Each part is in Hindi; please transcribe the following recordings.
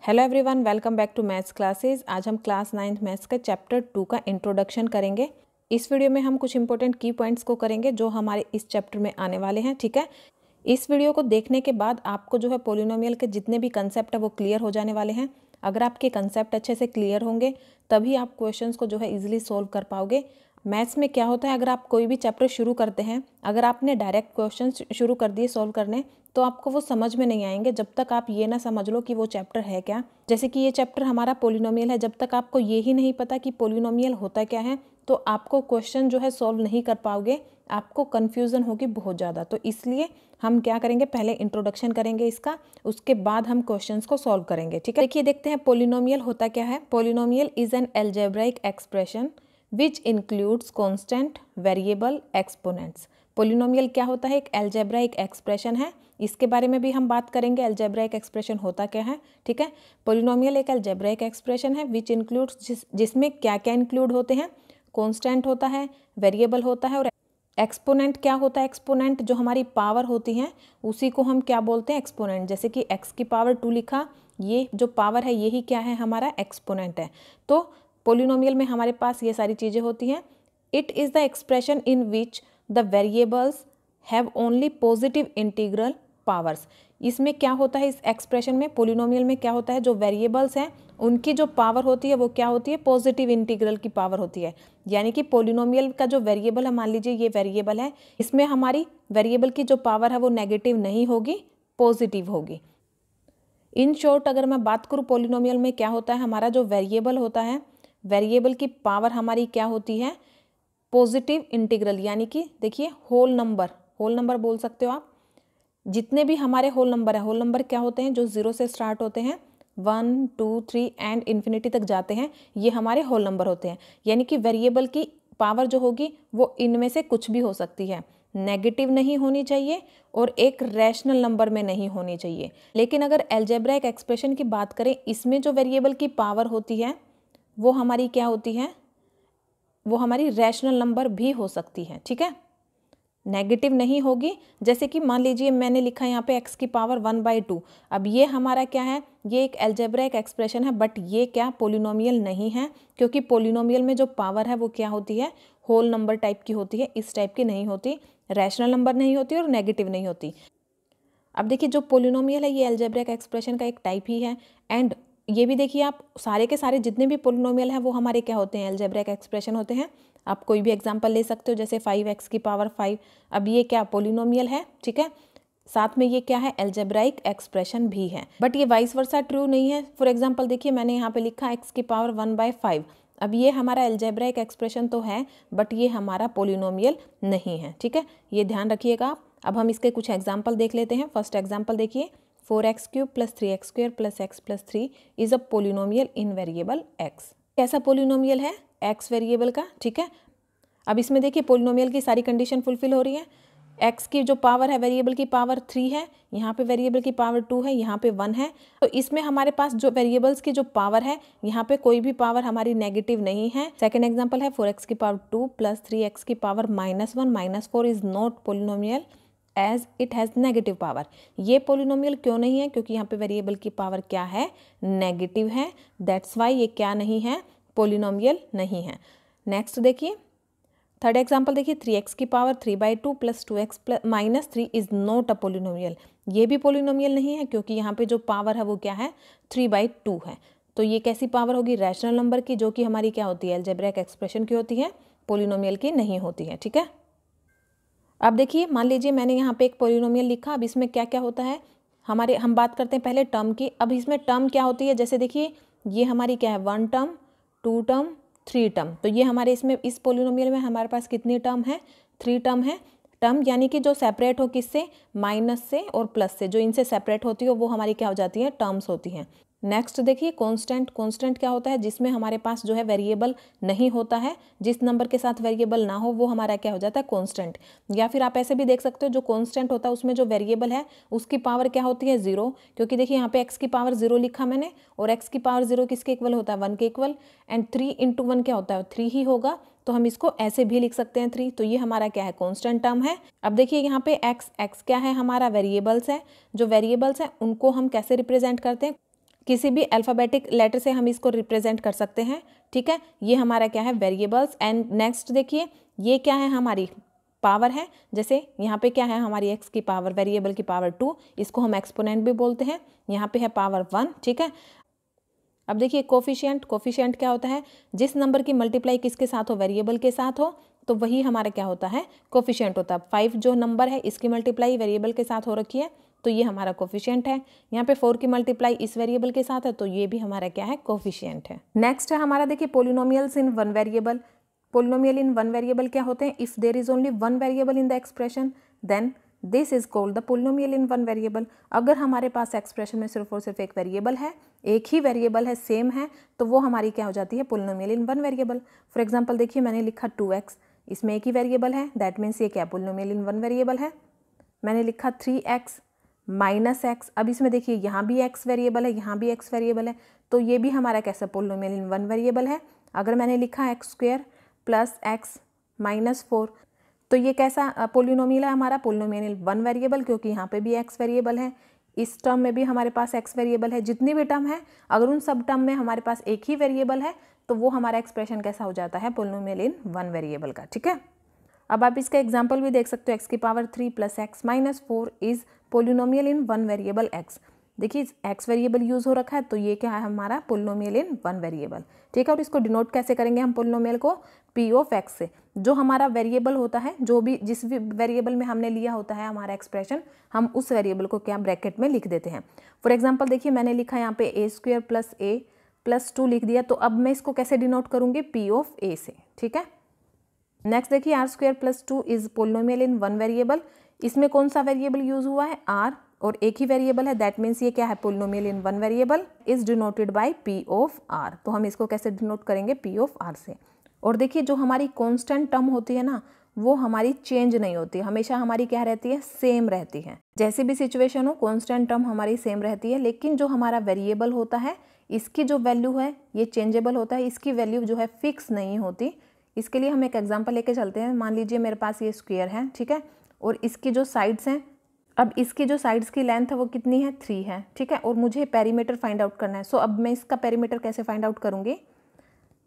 Hello everyone, welcome back to maths classes. आज हम क्लास 9th मैथ्स का चैप्टर 2 का इंट्रोडक्शन करेंगे। इस वीडियो में हम कुछ इंपॉर्टेंट की पॉइंट्स को करेंगे जो हमारे इस चैप्टर में आने वाले हैं। ठीक है, इस वीडियो को देखने के बाद आपको जो है पोलिनोमियल के जितने भी कंसेप्ट है वो क्लियर हो जाने वाले हैं। अगर आपके कंसेप्ट अच्छे से क्लियर होंगे तभी आप क्वेश्चंस को जो है इजीली सोल्व कर पाओगे। मैथ्स में क्या होता है, अगर आप कोई भी चैप्टर शुरू करते हैं, अगर आपने डायरेक्ट क्वेश्चन शुरू कर दिए सोल्व करने तो आपको वो समझ में नहीं आएंगे जब तक आप ये ना समझ लो कि वो चैप्टर है क्या। जैसे कि ये चैप्टर हमारा पोलिनोमियल है, जब तक आपको ये ही नहीं पता कि पोलिनोमियल होता क्या है तो आपको क्वेश्चन जो है सोल्व नहीं कर पाओगे, आपको कन्फ्यूज़न होगी बहुत ज़्यादा। तो इसलिए हम क्या करेंगे, पहले इंट्रोडक्शन करेंगे इसका, उसके बाद हम क्वेश्चंस को सॉल्व करेंगे। ठीक है, देखिए देखते हैं पोलिनोमियल होता क्या है। Polynomial is an algebraic expression which includes constant, variable, exponents. Polynomial क्या होता है, एक अलजेब्राइक एक्सप्रेशन है। इसके बारे में भी हम बात करेंगे, अलजेब्राइक एक्सप्रेशन होता क्या है। ठीक है, पोलिनोमियल एक अलजेब्राइक एक्सप्रेशन है विच इंक्लूड्स, जिसमें क्या क्या इंक्लूड होते हैं, कॉन्स्टेंट होता है, वेरिएबल होता है और एक्सपोनेंट क्या होता है। एक्सपोनेंट जो हमारी पावर होती हैं उसी को हम क्या बोलते हैं, एक्सपोनेंट। जैसे कि x की पावर 2 लिखा, ये जो पावर है यही क्या है, हमारा एक्सपोनेंट है। तो पोलिनोमियल में हमारे पास ये सारी चीज़ें होती हैं। It is the expression in which the variables have only positive integral powers. इसमें क्या होता है, इस एक्सप्रेशन में, पोलिनोमियल में क्या होता है, जो वेरिएबल्स हैं उनकी जो पावर होती है वो क्या होती है, पॉजिटिव इंटीग्रल की पावर होती है। यानी कि पोलिनोमियल का जो वेरिएबल है, मान लीजिए ये वेरिएबल है, इसमें हमारी वेरिएबल की जो पावर है वो नेगेटिव नहीं होगी, पॉजिटिव होगी। इन शॉर्ट अगर मैं बात करूँ पोलिनोमियल में क्या होता है, हमारा जो वेरिएबल होता है, वेरिएबल की पावर हमारी क्या होती है, पॉजिटिव इंटीग्रल। यानी कि देखिए होल नंबर बोल सकते हो आप। जितने भी हमारे होल नंबर है, होल नंबर क्या होते हैं, जो 0 से स्टार्ट होते हैं, 1 2 3 एंड इन्फिनिटी तक जाते हैं, ये हमारे होल नंबर होते हैं। यानी कि वेरिएबल की पावर जो होगी वो इनमें से कुछ भी हो सकती है, नेगेटिव नहीं होनी चाहिए और एक रैशनल नंबर में नहीं होनी चाहिए। लेकिन अगर अलजेब्राइक एक्सप्रेशन की बात करें, इसमें जो वेरिएबल की पावर होती है वो हमारी क्या होती है, वो हमारी रैशनल नंबर भी हो सकती है। ठीक है, नेगेटिव नहीं होगी। जैसे कि मान लीजिए मैंने लिखा यहाँ पे x की पावर 1/2। अब ये हमारा क्या है, ये एक अलजेब्राइक एक्सप्रेशन है, बट ये क्या पोलिनोमियल नहीं है, क्योंकि पोलिनोमियल में जो पावर है वो क्या होती है, होल नंबर टाइप की होती है, इस टाइप की नहीं होती, रैशनल नंबर नहीं होती और नेगेटिव नहीं होती। अब देखिए जो पोलिनोमियल है ये अलजेब्राइक एक्सप्रेशन का एक टाइप ही है। एंड ये भी देखिए आप, सारे के सारे जितने भी पोलिनोमियल हैं वो हमारे क्या होते हैं, अलजेब्राइक एक्सप्रेशन होते हैं। आप कोई भी एग्जांपल ले सकते हो, जैसे 5x की पावर 5। अब ये क्या पोलिनोमियल है, ठीक है, साथ में ये क्या है, अलजेब्राइक एक्सप्रेशन भी है, बट ये वाइस वर्सा ट्रू नहीं है। फॉर एग्जाम्पल देखिए मैंने यहाँ पे लिखा x की पावर 1/5। अब ये हमारा अलजेब्राइक एक्सप्रेशन तो है बट ये हमारा पोलिनोमियल नहीं है। ठीक है, ये ध्यान रखिएगा आप। अब हम इसके कुछ एग्जाम्पल देख लेते हैं। फर्स्ट एग्जाम्पल देखिए, 4x³ + 3x² + x + 3 is a polynomial in variable x। कैसा पोलिनोमियल है, x वेरिएबल का। ठीक है, अब इसमें देखिए पोलिनोमियल की सारी कंडीशन फुलफिल हो रही है। x की जो पावर है, वेरिएबल की पावर 3 है, यहाँ पे वेरिएबल की पावर 2 है, यहाँ पे 1 है। तो इसमें हमारे पास जो वेरिएबल्स की जो पावर है, यहाँ पे कोई भी पावर हमारी नेगेटिव नहीं है। सेकंड एग्जांपल है 4x की पावर 2 + 3x की power -1 -4 is not polynomial as it has negative power. ये पोलिनोमियल क्यों नहीं है, क्योंकि यहाँ पे वेरिएबल की पावर क्या है, नेगेटिव है। दैट्स वाई ये क्या नहीं है, पोलिनोमियल नहीं है। नेक्स्ट देखिए, थर्ड एग्जाम्पल देखिए, 3x की power 3/2 + 2x - 3 is not a polynomial. ये भी पोलिनोमियल नहीं है क्योंकि यहाँ पे जो पावर है वो क्या है, 3/2 है। तो ये कैसी पावर होगी, रैशनल नंबर की, जो कि हमारी क्या होती है, अलजेब्राइक एक्सप्रेशन की होती है, पोलिनोमियल की नहीं होती है। ठीक है, अब देखिए मान लीजिए मैंने यहाँ पे एक पोलिनोमियल लिखा। अब इसमें क्या क्या होता है, हम बात करते हैं पहले टर्म की। अब इसमें टर्म क्या होती है, जैसे देखिए ये हमारी क्या है, 1 टर्म, 2 टर्म, 3 टर्म। तो ये हमारे इसमें इस पोलिनोमियल में हमारे पास कितनी टर्म है, 3 टर्म है। टर्म यानी कि जो सेपरेट हो किससे, माइनस से और प्लस से, जो इनसे सेपरेट होती है वो हमारी क्या हो जाती है, टर्म्स होती हैं। नेक्स्ट देखिए कांस्टेंट। कांस्टेंट क्या होता है, जिसमें हमारे पास जो है वेरिएबल नहीं होता है, जिस नंबर के साथ वेरिएबल ना हो वो हमारा क्या हो जाता है, कांस्टेंट। या फिर आप ऐसे भी देख सकते हो, जो कांस्टेंट होता है उसमें जो वेरिएबल है उसकी पावर क्या होती है, 0। क्योंकि देखिए यहाँ पे x की पावर 0 लिखा मैंने, और x की पावर 0 किसके इक्वल होता है, 1 के इक्वल। एंड 3 × 1 क्या होता है, 3 ही होगा। तो हम इसको ऐसे भी लिख सकते हैं 3। तो ये हमारा क्या है, कांस्टेंट टर्म है। अब देखिए यहाँ पे x क्या है, हमारा वेरिएबल्स है। जो वेरिएबल्स हैं उनको हम कैसे रिप्रेजेंट करते हैं, किसी भी अल्फ़ाबेटिक लेटर से हम इसको रिप्रेजेंट कर सकते हैं, ठीक है। ये हमारा क्या है, वेरिएबल्स। एंड नेक्स्ट देखिए, ये क्या है, हमारी पावर है। जैसे यहाँ पे क्या है, हमारी x की पावर, वेरिएबल की पावर 2, इसको हम एक्सपोनेंट भी बोलते हैं। यहाँ पे है पावर 1, ठीक है। अब देखिए कोफिशिएंट, कोफिशिएंट क्या होता है, जिस नंबर की मल्टीप्लाई किसके साथ हो, वेरिएबल के साथ हो, तो वही हमारा क्या होता है, कोफिशिएंट होता है। 5 जो नंबर है इसकी मल्टीप्लाई वेरिएबल के साथ हो रखी है, तो ये हमारा कोफिशिएंट है। यहाँ पे 4 की मल्टीप्लाई इस वेरिएबल के साथ है, तो ये भी हमारा क्या है, कोफिशिएंट है। नेक्स्ट है हमारा देखिए polynomials in one variable. Polynomial in one variable क्या होते हैं, if there is only one variable in the expression then this is called the polynomial in one variable. अगर हमारे पास एक्सप्रेशन में सिर्फ और सिर्फ एक वेरिएबल है, एक ही वेरिएबल है, सेम है, तो वो हमारी क्या हो जाती है, polynomial in one variable. For example देखिए मैंने लिखा 2x, इसमें एक ही वेरिएबल है, दैट मीन्स ये क्या, पोलिनोमियल इन वन वेरिएबल है। मैंने लिखा 3x माइनस x, अब इसमें देखिए यहाँ भी x वेरिएबल है, यहाँ भी x वेरिएबल है, तो ये भी हमारा कैसा, पोलिनोमियल इन वन वेरिएबल है। अगर मैंने लिखा x² प्लस x माइनस 4, तो ये कैसा पोलिनोमियल है, हमारा पोलिनोमियल इन वन वेरिएबल, क्योंकि यहाँ पे भी x वेरिएबल है, इस टर्म में भी हमारे पास x वेरिएबल है। जितनी भी टर्म है, अगर उन सब टर्म में हमारे पास एक ही वेरिएबल है, तो वो हमारा एक्सप्रेशन कैसा हो जाता है, पोलिनोमियल इन वन वेरिएबल का, ठीक है। अब आप इसका एग्जाम्पल भी देख सकते हो, x की power 3 plus x minus 4 is polynomial in one variable x। देखिए x वेरिएबल यूज हो रखा है, तो ये क्या है, हमारा पोलिनोमियल इन वन वेरिएबल, ठीक है। और इसको डिनोट कैसे करेंगे हम पोलिनोमियल को, p ऑफ x से। जो हमारा वेरिएबल होता है, जो भी जिस भी वेरिएबल में हमने लिया होता है हमारा एक्सप्रेशन, हम उस वेरिएबल को क्या ब्रैकेट में लिख देते हैं। फॉर एग्जाम्पल देखिए मैंने लिखा यहाँ पे a² प्लस a प्लस 2 लिख दिया, तो अब मैं इसको कैसे डिनोट करूँगी, p ऑफ a से, ठीक है। नेक्स्ट देखिए r² plus 2 is polynomial in one variable. इसमें कौन सा वेरिएबल यूज हुआ है, r, और एक ही वेरिएबल है, दैट मीन्स ये क्या है, polynomial in one variable is denoted by p of r। तो हम इसको कैसे डिनोट करेंगे, p ऑफ r से। और देखिए जो हमारी कांस्टेंट टर्म होती है ना, वो हमारी चेंज नहीं होती, हमेशा हमारी क्या रहती है, सेम रहती है। जैसी भी सिचुएशन हो, कांस्टेंट टर्म हमारी सेम रहती है। लेकिन जो हमारा वेरिएबल होता है, इसकी जो वैल्यू है ये चेंजेबल होता है, इसकी वैल्यू जो है फिक्स नहीं होती। इसके लिए हम एक एग्जांपल लेके चलते हैं। मान लीजिए मेरे पास ये स्क्वायर है, ठीक है, और इसकी जो साइड्स हैं, अब इसकी जो साइड्स की लेंथ है वो कितनी है, 3 है, ठीक है। और मुझे पेरीमीटर फाइंड आउट करना है। सो अब मैं इसका पेरीमीटर कैसे फाइंड आउट करूँगी।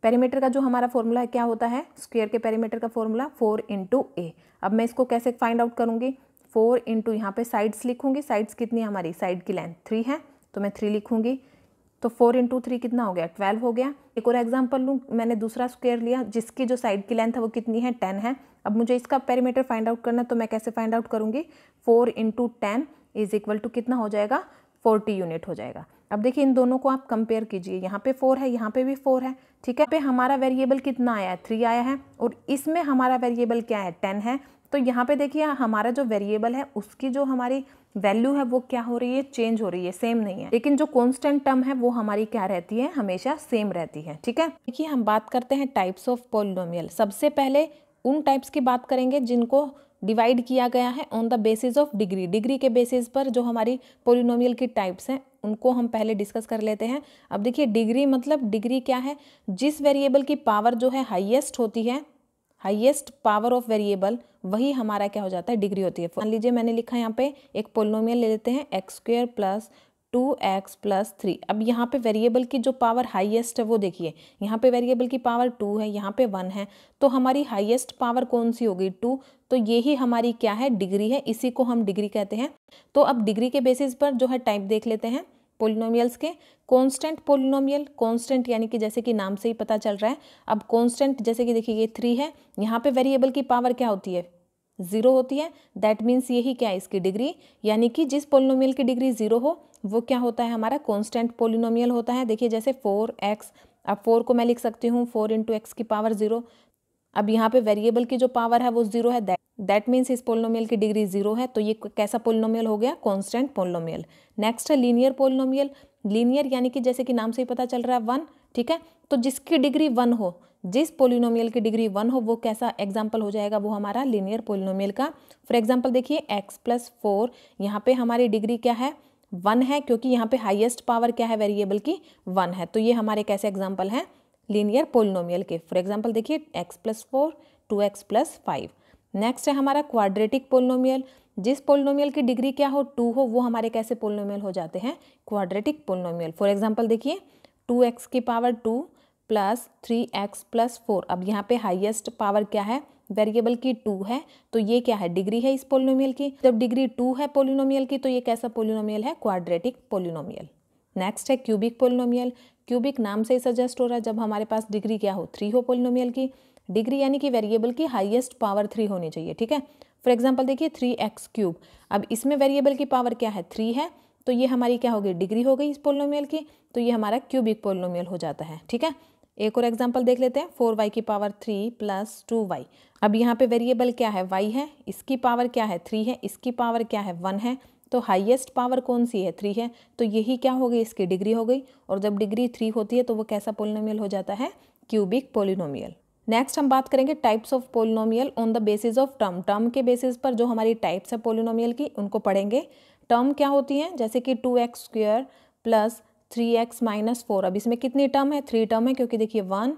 पेरीमीटर का जो हमारा फॉर्मूला क्या होता है, स्क्वायर के पेरीमीटर का फॉर्मूला 4 × a। अब मैं इसको कैसे फाइंड आउट करूँगी, 4 × यहाँ पे साइड्स लिखूँगी। साइड्स कितनी है, हमारी साइड की लेंथ 3 है, तो मैं 3 लिखूँगी। तो 4 × 3 कितना हो गया, 12 हो गया। एक और एग्जांपल लूँ, मैंने दूसरा स्क्वायर लिया जिसकी जो साइड की लेंथ है वो कितनी है, 10 है। अब मुझे इसका पेरीमीटर फाइंड आउट करना है, तो मैं कैसे फाइंड आउट करूँगी, 4 × 10 इज इक्वल टू कितना हो जाएगा, 40 यूनिट हो जाएगा। अब देखिए इन दोनों को आप कंपेयर कीजिए, यहाँ पे 4 है, यहाँ पे भी 4 है, ठीक है। पे हमारा वेरिएबल कितना आया है, 3 आया है, और इसमें हमारा वेरिएबल क्या है, 10 है। तो यहाँ पे देखिए हमारा जो वेरिएबल है उसकी जो हमारी वैल्यू है वो क्या हो रही है, चेंज हो रही है, सेम नहीं है। लेकिन जो कांस्टेंट टर्म है वो हमारी क्या रहती है, हमेशा सेम रहती है, ठीक है। देखिए हम बात करते हैं टाइप्स ऑफ पोलिनोमियल। सबसे पहले उन टाइप्स की बात करेंगे जिनको डिवाइड किया गया है on the basis of degree. Degree के बेसिस पर जो हमारी पोलिनोमियल की टाइप्स हैं उनको हम पहले डिस्कस कर लेते हैं। अब देखिए डिग्री मतलब, डिग्री क्या है, जिस वेरिएबल की पावर जो है हाईएस्ट होती है, हाईएस्ट पावर ऑफ वेरिएबल, वही हमारा क्या हो जाता है, डिग्री होती है। मान लीजिए मैंने लिखा यहाँ पे एक पोलिनोमियल ले लेते हैं, x² प्लस 2x प्लस 3। अब यहाँ पे वेरिएबल की जो पावर हाईएस्ट है वो देखिए, यहाँ पे वेरिएबल की पावर 2 है, यहाँ पे 1 है, तो हमारी हाईएस्ट पावर कौन सी होगी, 2। तो यही हमारी क्या है, डिग्री है, इसी को हम डिग्री कहते हैं। तो अब डिग्री के बेसिस पर जो है टाइप देख लेते हैं पोलिनोमियल्स के। कांस्टेंट पोलिनोमियल, कांस्टेंट यानी कि जैसे कि नाम से ही पता चल रहा है। अब कांस्टेंट जैसे कि देखिए ये 3 है, यहाँ पे वेरिएबल की पावर क्या होती है, 0 होती है, दैट मीन्स यही क्या है, इसकी डिग्री। यानी कि जिस पोलिनोमियल की डिग्री 0 हो वो क्या होता है, हमारा कांस्टेंट पोलिनोमियल होता है। देखिए जैसे 4x, अब 4 को मैं लिख सकती हूँ 4 × x की पावर 0। अब यहाँ पे वेरिएबल की जो पावर है वो 0 है, दैट मीन्स इस पोलिनोमियल की डिग्री 0 है। तो ये कैसा पोलिनोमियल हो गया, कांस्टेंट पोलिनोमियल। नेक्स्ट है लीनियर पोलिनोमियल। लीनियर यानी कि जैसे कि नाम से ही पता चल रहा है 1, ठीक है। तो जिसकी डिग्री 1 हो, जिस पोलिनोमियल की डिग्री 1 हो, वो कैसा एग्जाम्पल हो जाएगा, वो हमारा लीनियर पोलिनोमियल का। फॉर एग्जाम्पल देखिए x + 4, यहाँ पे हमारी डिग्री क्या है, 1 है, क्योंकि यहाँ पे हाईएस्ट पावर क्या है वेरिएबल की, 1 है। तो ये हमारे कैसे एग्जाम्पल हैं, लीनियर पोलिनोमियल के। फॉर एग्जाम्पल देखिए x + 4, 2x + 5। नेक्स्ट है हमारा क्वाड्रेटिक पोलिनोमियल। जिस पोलिनोमियल की डिग्री क्या हो 2 हो, वो हमारे कैसे पोलिनोमियल हो जाते हैं, क्वाड्रेटिक पोलिनोमियल। फॉर एग्जांपल देखिए 2x की पावर 2 प्लस 3x प्लस 4। अब यहाँ पे हाईएस्ट पावर क्या है, वेरिएबल की 2 है, तो ये क्या है, डिग्री है इस पोलिनोमियल की। जब डिग्री 2 है पोलिनोमियल की तो ये कैसा पोलिनोमियल है, क्वाड्रेटिक पोलिनोमियल। नेक्स्ट है क्यूबिक पोलिनोमियल। क्यूबिक नाम से ही सजेस्ट हो रहा है जब हमारे पास डिग्री क्या हो 3 हो पोलिनोमियल की। डिग्री यानी कि वेरिएबल की हाईएस्ट पावर 3 होनी चाहिए, ठीक है। फॉर एग्जांपल देखिए 3x क्यूब। अब इसमें वेरिएबल की पावर क्या है 3 है, तो ये हमारी क्या हो गई, डिग्री हो गई इस पोलिनोमियल की, तो ये हमारा क्यूबिक पोलिनोमियल हो जाता है, ठीक है। एक और एग्जांपल देख लेते हैं 4y की पावर 3 प्लस 2y। अब यहाँ पे वेरिएबल क्या है y है, इसकी पावर क्या है 3 है, इसकी पावर क्या है 1 है, तो हाईएस्ट पावर कौन सी है 3 है, तो यही क्या हो गई, इसकी डिग्री हो गई। और जब डिग्री 3 होती है तो वो कैसा पोलिनोमियल हो जाता है, क्यूबिक पोलिनोमियल। नेक्स्ट हम बात करेंगे types of polynomial on the basis of term. Term के बेसिस पर जो हमारी टाइप्स है पोलिनोमियल की उनको पढ़ेंगे। टर्म क्या होती हैं, जैसे कि 2x square plus 3x minus 4। अब इसमें कितनी टर्म है, 3 टर्म है, क्योंकि देखिए 1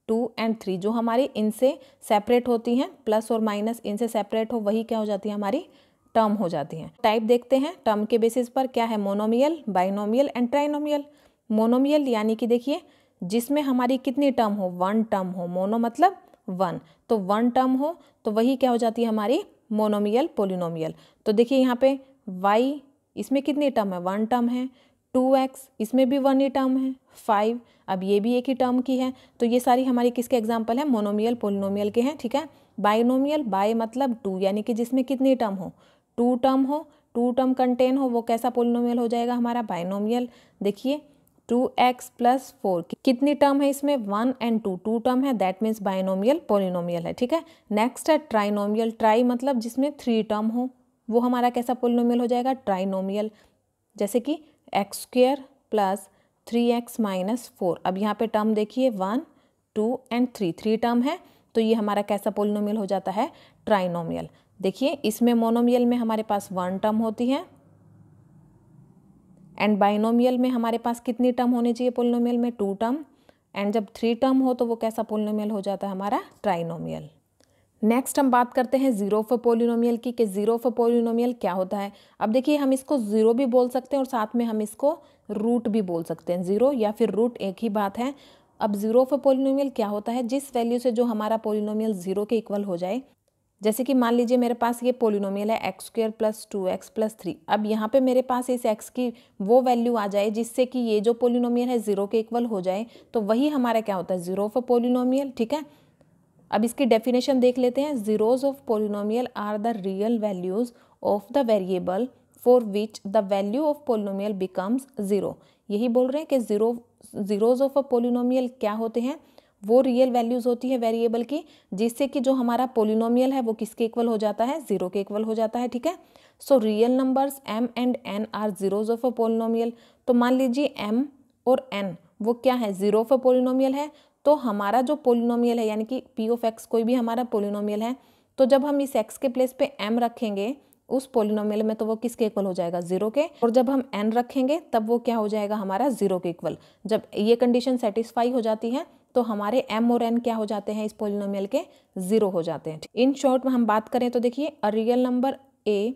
2 एंड 3 जो हमारी इनसे सेपरेट होती हैं, प्लस और माइनस इनसे सेपरेट हो, वही क्या हो जाती है, हमारी टर्म हो जाती हैं। टाइप देखते हैं टर्म के बेसिस पर, क्या है, monomial, binomial and trinomial. Monomial यानी कि देखिए जिसमें हमारी कितनी टर्म हो, 1 टर्म हो, मोनो मतलब 1, तो 1 टर्म हो तो वही क्या हो जाती है, हमारी मोनोमियल पोलिनोमियल। तो देखिए यहाँ पे y इसमें कितनी टर्म है, 1 टर्म है, 2x इसमें भी 1 ही टर्म है, 5 अब ये भी एक ही टर्म की है, तो ये सारी हमारी किसके एग्जाम्पल है, मोनोमियल पोलिनोमियल के हैं, ठीक है। बाइनोमियल, बाय मतलब 2 यानी कि जिसमें कितनी टर्म हो, 2 टर्म हो, 2 टर्म कंटेन हो, वो कैसा पोलिनोमियल हो जाएगा, हमारा बाइनोमियल। देखिए 2x प्लस 4 कितनी टर्म है इसमें, 1 एंड 2 2 टर्म है, दैट मीन्स बाइनोमियल पोलिनोमियल है, ठीक है। नेक्स्ट है ट्राइनोमियल। ट्राई मतलब जिसमें 3 टर्म हो, वो हमारा कैसा पोलिनोमियल हो जाएगा, ट्राइनोमियल। जैसे कि x square plus 3x minus 4। अब यहाँ पे टर्म देखिए 1 2 एंड 3 टर्म है, तो ये हमारा कैसा पोलिनोमियल हो जाता है, ट्राइनोमियल। देखिए इसमें मोनोमियल में हमारे पास 1 टर्म होती है एंड बाइनोमियल में हमारे पास कितनी टर्म होनी चाहिए पोलिनोमियल में, 2 टर्म, एंड जब 3 टर्म हो तो वो कैसा पोलिनोमियल हो जाता है, हमारा ट्राइनोमियल। नेक्स्ट हम बात करते हैं जीरो ऑफ पोलिनोमियल की, कि जीरो ऑफ पोलिनोमियल क्या होता है। अब देखिए हम इसको जीरो भी बोल सकते हैं और साथ में हम इसको रूट भी बोल सकते हैं, जीरो या फिर रूट एक ही बात है। अब जीरो ऑफ पोलिनोमियल क्या होता है, जिस वैल्यू से जो हमारा पोलिनोमियल जीरो के इक्वल हो जाए। जैसे कि मान लीजिए मेरे पास ये पोलिनोमियल है x square plus 2x plus 3। अब यहाँ पे मेरे पास इस x की वो वैल्यू आ जाए जिससे कि ये जो पोलिनोमियल है जीरो के इक्वल हो जाए, तो वही हमारा क्या होता है, जीरो ऑफ पोलिनोमियल, ठीक है। अब इसकी डेफिनेशन देख लेते हैं। Zeros of polynomial are the real values of the variable for which the value of polynomial becomes zero. यही बोल रहे हैं कि जीरोज ऑफ अ पोलिनोमियल क्या होते हैं, वो रियल वैल्यूज होती है वेरिएबल की, जिससे कि जो हमारा पोलिनोमियल है वो किसके इक्वल हो जाता है, जीरो के इक्वल हो जाता है, ठीक है। So real numbers m and n are zeros of a polynomial. तो मान लीजिए m और n वो क्या है, जीरो ऑफ अ पोलिनोमियल है। तो हमारा जो पोलिनोमियल है यानी कि p ऑफ x कोई भी हमारा पोलिनोमियल है, तो जब हम इस x के प्लेस पे m रखेंगे उस पोलिनोमियल में, तो वो किसके इक्वल हो जाएगा, जीरो के। और जब हम n रखेंगे तब वो क्या हो जाएगा, हमारा जीरो के इक्वल। जब ये कंडीशन सेटिस्फाई हो जाती है तो हमारे m और n क्या हो जाते हैं, इस पोलिनोमियल के जीरो हो जाते हैं। इन शॉर्ट में हम बात करें तो देखिए a real number a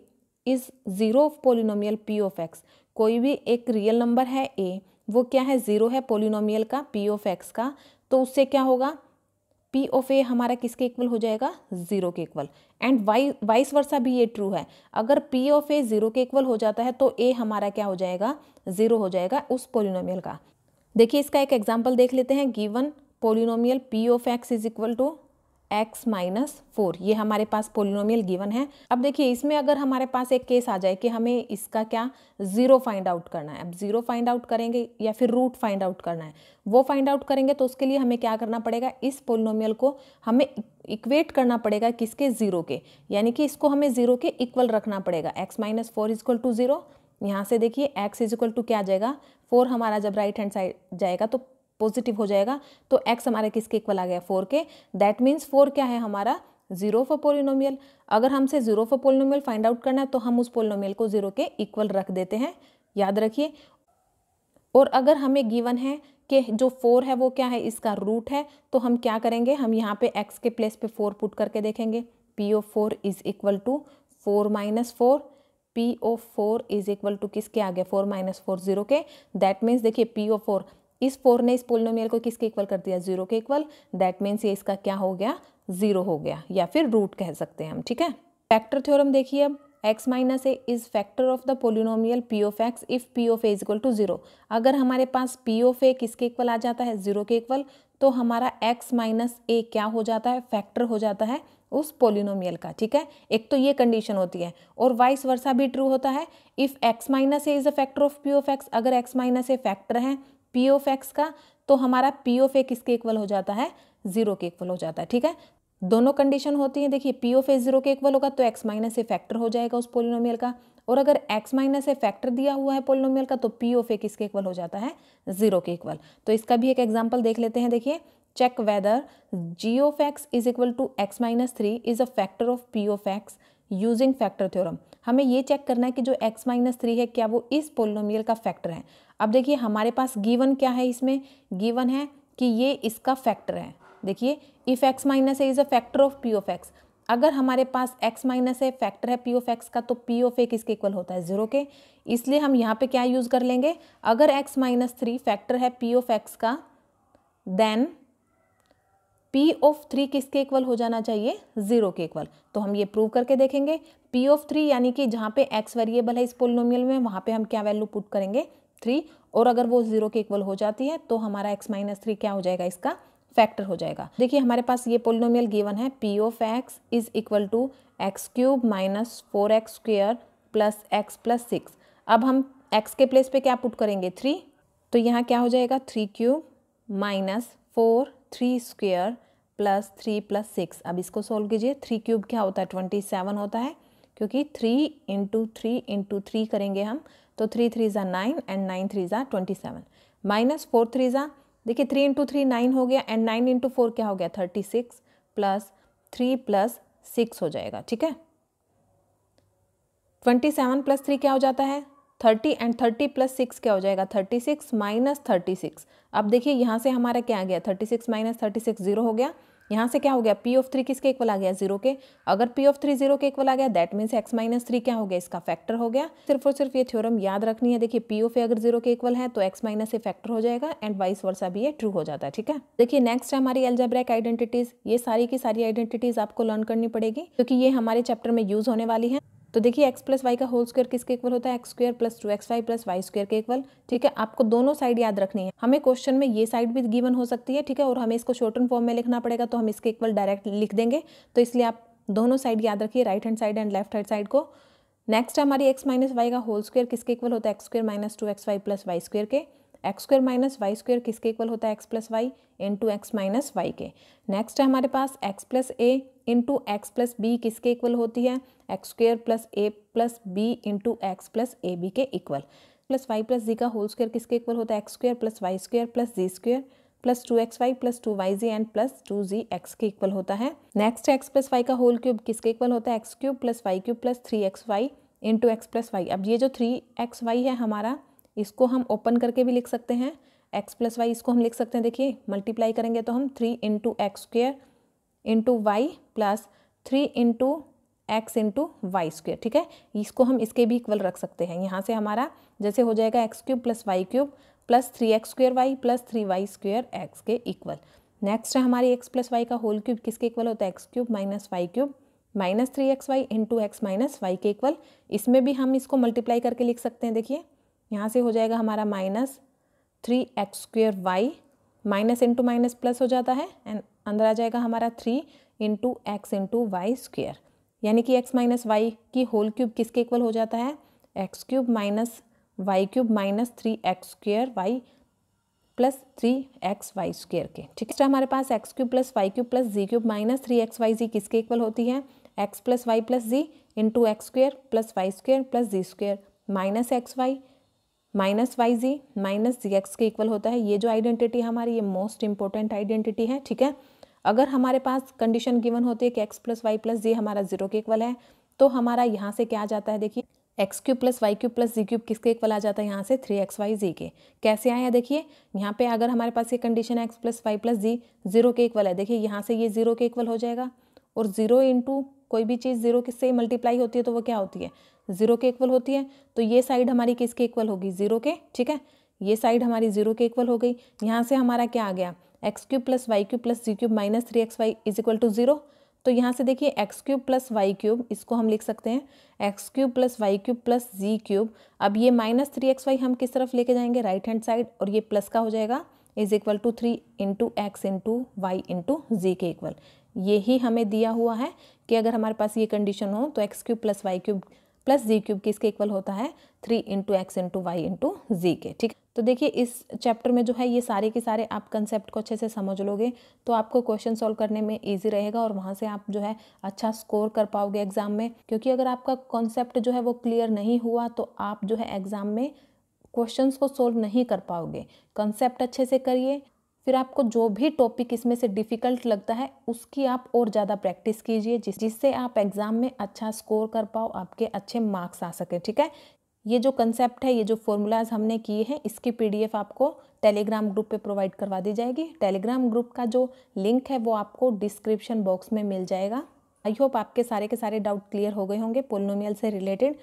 is zero of polynomial p of x। कोई भी एक रियल नंबर है a, वो क्या है, जीरो है पोलिनोमियल का p ऑफ x का, तो उससे क्या होगा, p ऑफ a हमारा किसके इक्वल हो जाएगा, जीरो के इक्वल। एंड वाइस वर्सा भी ये ट्रू है, अगर p ऑफ a जीरो के इक्वल हो जाता है तो a हमारा क्या हो जाएगा, जीरो हो जाएगा उस पोलिनोमियल का। देखिए इसका एक एग्जांपल देख लेते हैं। Given polynomial p of x is equal to x minus 4, ये हमारे पास पोलिनोमियल गिवन है। अब देखिए इसमें अगर हमारे पास एक केस आ जाए कि हमें इसका क्या, जीरो फाइंड आउट करना है। अब जीरो फाइंड आउट करेंगे या फिर रूट फाइंड आउट करना है, वो फाइंड आउट करेंगे तो उसके लिए हमें क्या करना पड़ेगा, इस पोलिनोमियल को हमें इक्वेट करना पड़ेगा किसके, जीरो के, यानी कि इसको हमें जीरो के इक्वल रखना पड़ेगा। x minus 4 is equal to zero. यहाँ से देखिए x इज इक्वल टू क्या आ जाएगा, 4 हमारा जब राइट हैंड साइड जाएगा तो पॉजिटिव हो जाएगा, तो x हमारे किसके इक्वल आ गया, 4 के। दैट मीन्स 4 क्या है, हमारा जीरो ऑफ अ पोलिनोमियल। अगर हमसे zero of a polynomial find out करना है तो हम उस पोलिनोमियल को जीरो के इक्वल रख देते हैं, याद रखिए। और अगर हमें गिवन है कि जो 4 है वो क्या है, इसका रूट है, तो हम क्या करेंगे, हम यहाँ पे x के प्लेस पे 4 पुट करके देखेंगे। p of 4 is equal to 4 minus 4, P of 4 is equal to किसके आ गया 4 माइनस 4 0 के। दैट मीन्स देखिए पी ऑफ 4, इस 4 ने इस पोलिनोमियल को किसके इक्वल कर दिया 0 के इक्वल। दैट मीन्स ये इसका क्या हो गया 0 हो गया, या फिर रूट कह सकते हैं हम, ठीक है। फैक्टर थ्योरम देखिए अब, x minus A is factor of the polynomial p of x if p of a is equal to 0। अगर हमारे पास p ऑफ a किसके इक्वल आ जाता है 0 के इक्वल, तो हमारा x माइनस ए क्या हो जाता है फैक्टर हो जाता है उस पोलिनोमियल का, ठीक है। एक तो ये कंडीशन होती है, और वाइस वर्सा भी ट्रू होता है। If x minus A is a factor of p of x, अगर x माइनस ए फैक्टर है p ऑफ x का, तो हमारा p ऑफ a किसके इक्वल हो जाता है 0 के इक्वल हो जाता है, ठीक है। दोनों कंडीशन होती हैं। देखिए p ऑफ a 0 के इक्वल होगा तो x माइनस ए फैक्टर हो जाएगा उस पोलिनोमियल का, और अगर x माइनस ए फैक्टर दिया हुआ है पोलिनोमियल का, तो p ऑफ a किसके इक्वल हो जाता है 0 के इक्वल। तो इसका भी एक एग्जांपल देख लेते हैं। देखिए, check whether g of x is equal to x minus 3 is a factor of p of x using factor theorem. हमें ये चेक करना है कि जो x माइनस 3 है क्या वो इस पोलिनोमियल का फैक्टर है। अब देखिए हमारे पास गिवन क्या है, इसमें गिवन है कि ये इसका फैक्टर है। देखिए, if x minus A is a factor of p of x, अगर हमारे पास x माइनस ए फैक्टर है p ऑफ x का, तो p ऑफ a किसके इक्वल होता है 0 के। इसलिए हम यहाँ पे क्या यूज कर लेंगे, अगर x माइनस 3 फैक्टर है p ऑफ x का, देन p ऑफ 3 किसके इक्वल हो जाना चाहिए 0 के इक्वल। तो हम ये प्रूव करके देखेंगे। p ऑफ 3 यानी कि जहाँ पे x वेरिएबल है इस पोलिनोमियल में, वहाँ पे हम क्या वैल्यू पुट करेंगे 3, और अगर वो 0 के इक्वल हो जाती है तो हमारा x माइनस 3 क्या हो जाएगा इसका फैक्टर हो जाएगा। देखिए हमारे पास ये पोलिनोमियल गिवन है p of x is equal to X cube minus 4x square plus x plus 6। अब हम x के प्लेस पे क्या पुट करेंगे 3, तो यहाँ क्या हो जाएगा 3 cube minus 4 3 square plus 3 plus 6। अब इसको सोल्व कीजिए। 3 क्यूब क्या होता है 27 होता है, क्योंकि 3 इंटू 3 करेंगे हम, तो 3 3 ज़ा 9 एंड 9 3 ज़ा 27, माइनस 4 3 ज़ा, देखिए 3 इंटू 3 9 हो गया, एंड 9 इंटू 4 क्या हो गया 36 प्लस 3 प्लस 6 हो जाएगा, ठीक है। 27 प्लस 3 क्या हो जाता है 30, एंड 30 प्लस 6 क्या हो जाएगा 36 माइनस 36। अब देखिए यहाँ से हमारा क्या आ गया 36 माइनस 36 0 हो गया। यहाँ से क्या हो गया p ऑफ 3 किसके इक्वल आ गया 0 के। अगर p ऑफ 3 0 के इक्वल आ गया, दैट मीन्स x माइनस 3 क्या हो गया इसका फैक्टर हो गया। सिर्फ और सिर्फ ये थ्योरम याद रखनी है। देखिए p ऑफ a अगर 0 के इक्वल है तो x माइनस ए फैक्टर हो जाएगा, एंड वाइस वर्सा भी ये ट्रू हो जाता है, ठीक है। देखिए नेक्स्ट है हमारी अलजेब्रिक आइडेंटिटीज। ये सारी की सारी आइडेंटिटीज आपको लर्न करनी पड़ेगी, क्योंकि ये हमारे चैप्टर में यूज होने वाली है। तो देखिए x प्लस वाई का होल स्क्वायर किसके इक्वल होता है X square plus 2xy plus Y square के इक्वल, ठीक है। आपको दोनों साइड याद रखनी है। हमें क्वेश्चन में ये साइड भी गिवन हो सकती है, ठीक है, और हमें इसको शॉर्टन फॉर्म में लिखना पड़ेगा, तो हम इसके इक्वल डायरेक्ट लिख देंगे। तो इसलिए आप दोनों साइड याद रखिए, right hand side and left hand side को। नेक्स्ट हमारी x माइनस वाई का होल स्क्वायर किसके इक्वल होता है X square minus 2xy plus Y square के। X square minus Y square किसके इक्वल होता है X plus Y into X minus Y के। नेक्स्ट है हमारे पास X plus A into X plus B किसके इक्वल होती है X square plus A plus B into X plus A B के equal. Plus Y plus Z का होल स्क्वायर किसके इक्वल होता है X square plus Y square plus Z square plus 2xy plus 2yz and plus 2zx के इक्वल होता है। नेक्स्ट एक्स प्लस वाई का होल क्यूब किसके इक्वल होता है X cube plus Y cube plus 3xy into X plus Y. अब ये जो 3xy है हमारा, इसको हम ओपन करके भी लिख सकते हैं, x प्लस वाई इसको हम लिख सकते हैं। देखिए मल्टीप्लाई करेंगे तो हम 3 into X square into Y plus 3 into X into Y square, ठीक है। इसको हम इसके भी इक्वल रख सकते हैं। यहाँ से हमारा जैसे हो जाएगा X cube plus Y cube plus 3x square Y plus 3y square X के इक्वल। नेक्स्ट है हमारी x प्लस वाई का होल क्यूब किसके इक्वल होता है X cube minus Y cube minus 3xy into X minus Y के इक्वल। इसमें भी हम इसको मल्टीप्लाई करके लिख सकते हैं। देखिए यहाँ से हो जाएगा हमारा minus 3x square Y, minus into minus plus हो जाता है, एंड अंदर आ जाएगा हमारा 3 into X into Y square, यानी कि x माइनस वाई की होल क्यूब किसके इक्वल हो जाता है X cube minus Y cube minus 3x square Y plus 3xy square के, ठीक है। हमारे पास X cube plus Y cube plus Z cube minus 3xyz किसके इक्वल होती है X plus Y plus Z into X square plus Y square plus Z square minus X Y minus Y Z minus Z X के इक्वल होता है। ये जो आइडेंटिटी हमारी ये मोस्ट इंपॉर्टेंट आइडेंटिटी है, ठीक है। अगर हमारे पास कंडीशन गिवन होती है कि एक्स प्लस वाई प्लस जी हमारा 0 के इक्वल है, तो हमारा यहाँ से क्या आ जाता है, देखिए X cube plus Y cube plus Z cube किसके इक्वल आ जाता है यहाँ से 3xyz के। कैसे आया देखिए, यहाँ पे अगर हमारे पास ये कंडीशन है एक्स प्लस वाई प्लस जी 0 के इक्वल है, देखिए यहाँ से ये 0 के इक्वल हो जाएगा, और 0 इंटू कोई भी चीज़ 0 से मल्टीप्लाई होती है तो वो क्या होती है, 0 के इक्वल होती है। तो ये साइड हमारी किसके इक्वल होगी, 0 के, ठीक है। ये साइड हमारी 0 के इक्वल हो गई। यहाँ से हमारा क्या आ गया, x³ + y³ + g³ - 3xy = 0। तो यहाँ से देखिए x³ + y³, इसको हम लिख सकते हैं x³ + y³ + g³। अब ये -3xy हम किस तरफ लेके जाएंगे, राइट हैंड साइड, और ये प्लस का हो जाएगा = 3 × x × y × z के इक्वल। यही हमें दिया हुआ है कि अगर हमारे पास ये कंडीशन हो तो x³ + y³ + g³ किसके इक्वल होता है, 3 × x × y × z के, ठीक। तो देखिए इस चैप्टर में जो है ये सारे के सारे आप कंसेप्ट को अच्छे से समझ लोगे तो आपको क्वेश्चन सॉल्व करने में इजी रहेगा और वहाँ से आप जो है अच्छा स्कोर कर पाओगे एग्जाम में। क्योंकि अगर आपका कॉन्सेप्ट जो है वो क्लियर नहीं हुआ तो आप जो है एग्जाम में क्वेश्चंस को सोल्व नहीं कर पाओगे। कंसेप्ट अच्छे से करिए, फिर आपको जो भी टॉपिक इसमें से डिफ़िकल्ट लगता है उसकी आप और ज़्यादा प्रैक्टिस कीजिए, जिससे आप एग्ज़ाम में अच्छा स्कोर कर पाओ, आपके अच्छे मार्क्स आ सके, ठीक है। ये जो कंसेप्ट है, ये जो फॉर्मूलाज हमने किए हैं, इसकी PDF आपको टेलीग्राम ग्रुप पे प्रोवाइड करवा दी जाएगी। टेलीग्राम ग्रुप का जो लिंक है वो आपको डिस्क्रिप्शन बॉक्स में मिल जाएगा। आई होप आपके सारे के सारे डाउट क्लियर हो गए होंगे पोलिनोमियल से रिलेटेड।